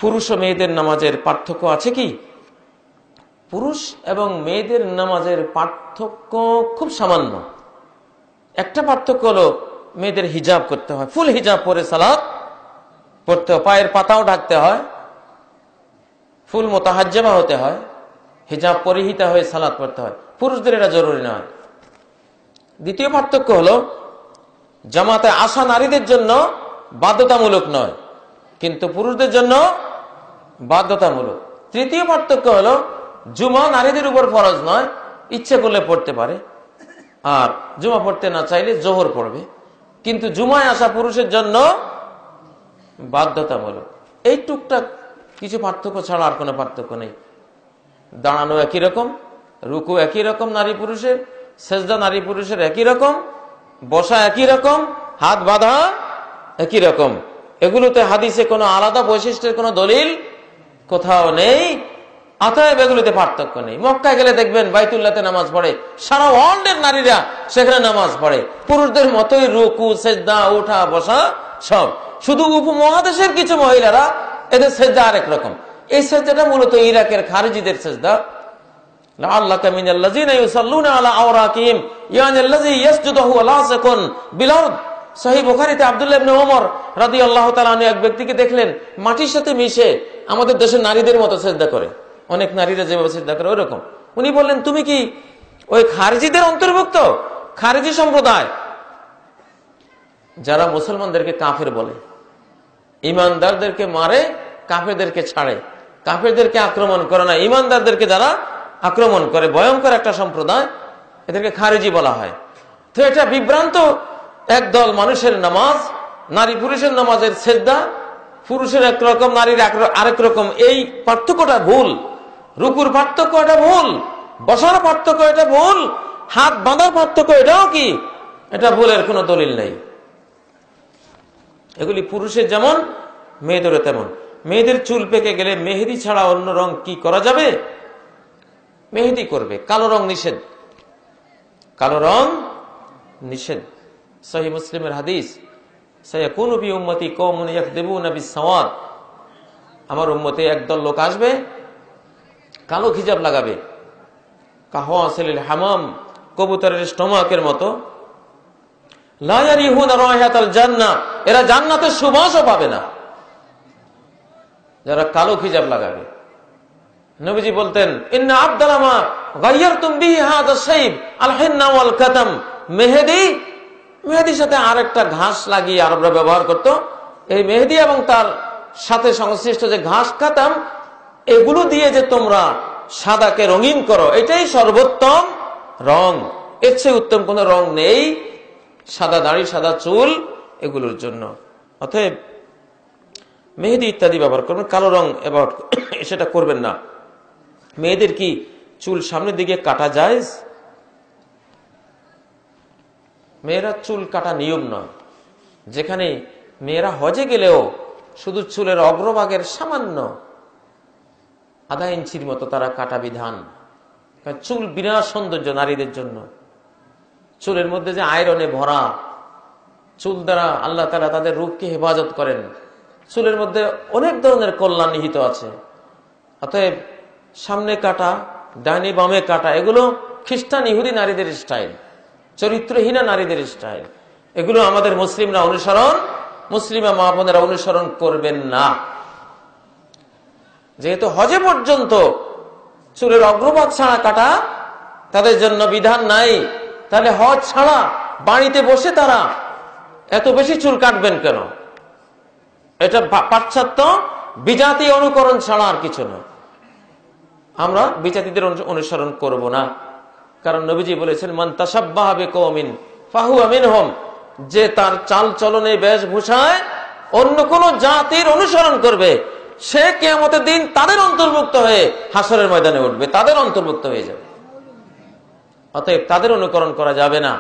পুরুষ ও মেয়েদের নামাজের পার্থক্য আছে কি? পুরুষ এবং মেয়েদের নামাজের পার্থক্য খুব সামান্য। একটা পার্থক্য হলো মেয়েদের হিজাব করতে হয়, ফুল হিজাব পরে সালাত পড়তে হয়, পায়ের পাতাও ঢাকতে হয়, ফুল মুতাহাজ্জিমা হতে হয়, হিজাব পরিহিতা হয়ে সালাত পড়তে হয়। পুরুষদের এটা জরুরি নয়। দ্বিতীয় পার্থক্য হলো জামাতে আসা নারীদের জন্য বাধ্যতামূলক নয়, কিন্তু পুরুষদের জন্য বাধ্যতামূলক। তৃতীয় পার্থক্য হলো জুমা নারীদের উপর ফরজ নয়, ইচ্ছে করলে পড়তে পারে, আর জুমা পড়তে না চাইলে জোহর পড়বে, কিন্তু জুমায় আসা পুরুষের জন্য বাধ্যতামূলক। এই টুকটাক কিছু পার্থক্য ছাড়া আর কোনো পার্থক্য নেই। দাঁড়ানো একই রকম, রুকু একই রকম নারী পুরুষের, সেজদা নারী পুরুষের একই রকম, বসা একই রকম, হাত বাঁধা একই রকম। এগুলোতে হাদিসে কোনো আলাদা বৈশিষ্ট্যের কোনো দলিল কোথাও নেই, অতএব এগুলোতে পার্থক্য নেই। মক্কায় গেলে দেখবেন বাইতুল্লাহতে নামাজ পড়ে, সারা ওয়ার্ল্ডের নারীরা সেখানে নামাজ পড়ে, পুরুষদের মতোই রুকু সেজদা ওঠা বসা সব। শুধু উপমহাদেশের কিছু মহিলারা এদের সেজদা আরেক রকম। এই সেজদাটা মূলত ইরাকের খারিজিদের সেজদা। লাআল্লাকা মিনাল্লাযিনা ইউসাল্লুনা আলা আওরাকিহিম ইয়ানাল্লাযী ইয়াসজুদু লাসাকুন বিলাউদ। সহিহ বুখারীতে আব্দুল্লাহ ইবনে ওমর রাদিয়াল্লাহু তাআলা আনহু এক ব্যক্তিকে দেখলেন মাটির সাথে মিশে আমাদের দেশের নারীদের মতো সেজদা করে, অনেক নারীরা যেভাবে সেজদা করে ওরকম। উনি বললেন, তুমি কি ওই খারিজিদের অন্তর্ভুক্ত? খারিজি সম্প্রদায় যারা মুসলমানদেরকে কাফের বলে, ইমানদারদেরকে মারে, কাফেরদেরকে ছাড়ে, কাফেরদেরকে আক্রমণ করে না, ইমানদারদেরকে যারা আক্রমণ করে, ভয়ঙ্কর একটা সম্প্রদায়, এদেরকে খারিজি বলা হয়। তো এটা বিভ্রান্ত একদল মানুষের নামাজ, নারী পুরুষের নামাজের সেজদা পুরুষের একরকম, নারীর আরেক রকম। এই পার্থক্যটা ভুল। রুকুর পার্থক্য এটা ভুল, বসার পার্থক্য এটা ভুল, হাত বাঁধার পার্থক্য এটাও কি, এটা ভুলের কোনো দলিল নেই। এগুলি পুরুষের যেমন মেয়েদেরও তেমন। মেয়েদের চুল পেকে গেলে মেহেদি ছাড়া অন্য রং কি করা যাবে? মেহেদি করবে। কালো রং নিষেধ, কালো রং নিষেধ। সহিহ মুসলিমের হাদিস, সায়াকুনু ফি উম্মতি কওমুন ইয়াকদিবুনা বিস-সাওয়াদ। আমার উম্মতে একদল লোক আসবে, কালো হিজাব লাগাবে, কাহওয়াসিল হামাম, কবুতরের স্টোমাকের মতো। লা ইয়ারিহুনা রাইহাতাল জান্নাহ, এরা জান্নাতের সুবাসও পাবে না, যারা কালো হিজাব লাগাবে। নবীজি বলতেন, ইন্না আবদালামা গায়্যারতুম বিহি হাযা শাইব আল হিন্না ওয়াল কাতাম। মেহেদির সাথে আরেকটা ঘাস লাগিয়ে আরবরা ব্যবহার করত। এই মেহেদি এবং তার সাথে সংশ্লিষ্ট যে ঘাস কাতাম, এগুলো দিয়ে যে তোমরা সাদাকে রঙিন করো, এটাই সর্বোত্তম রং। এর চেয়ে উত্তম কোন রং নেই সাদা দাড়ি, সাদা চুল এগুলোর জন্য। অতএব মেহেদি ইত্যাদি ব্যবহার করবেন, কালো রং ব্যবহার সেটা করবেন না। মেয়েদের কি চুল সামনের দিকে কাটা যায়? মেয়েরা চুল কাটা নিয়ম নয়। যেখানে মেয়েরা হজে গেলেও শুধু চুলের অগ্রভাগের সামান্য আধা ইঞ্চির মতো তারা কাটা বিধান। চুল বিরাট সৌন্দর্য নারীদের জন্য। চুলের মধ্যে যে আয়রনে ভরা, চুল দ্বারা আল্লাহ তাআলা তাদের রূপকে হেফাজত করেন, চুলের মধ্যে অনেক ধরনের কল্যাণ নিহিত আছে। অতএব সামনে কাটা, ডাইনে বামে কাটা, এগুলো খ্রিস্টান ইহুদি নারীদের স্টাইল, চরিত্রহীনা নারীদের স্টাইল। এগুলো আমাদের মুসলিমরা অনুসরণ, মুসলিমা মা বোনেরা অনুসরণ করবেন না। যেহেতু হজে পর্যন্ত চুলের অগ্রভাগ ছাড়া কাটা তাদের জন্য বিধান নাই, তাহলে হজ ছাড়া বাড়িতে বসে তারা এত বেশি চুল কাটবেন কেন? এটা পাশ্চাত্য বিজাতি অনুকরণ ছাড়া আর কিছু নয়। আমরা বিজাতিদের অনুসরণ করব না, কারণ নবীজি বলেছেন, মান তাশাব্বাহা বিকওমিন ফাহুয়া মিনহুম। যে তার চাল চলনে বেশভূষায় অন্য কোন জাতির অনুসরণ করবে, সে কিয়ামতের দিন তাদের অন্তর্ভুক্ত হয়ে হাসরের ময়দানে উঠবে, তাদের অন্তর্ভুক্ত হয়ে যাবে। অতএব তাদের অনুকরণ করা যাবে না।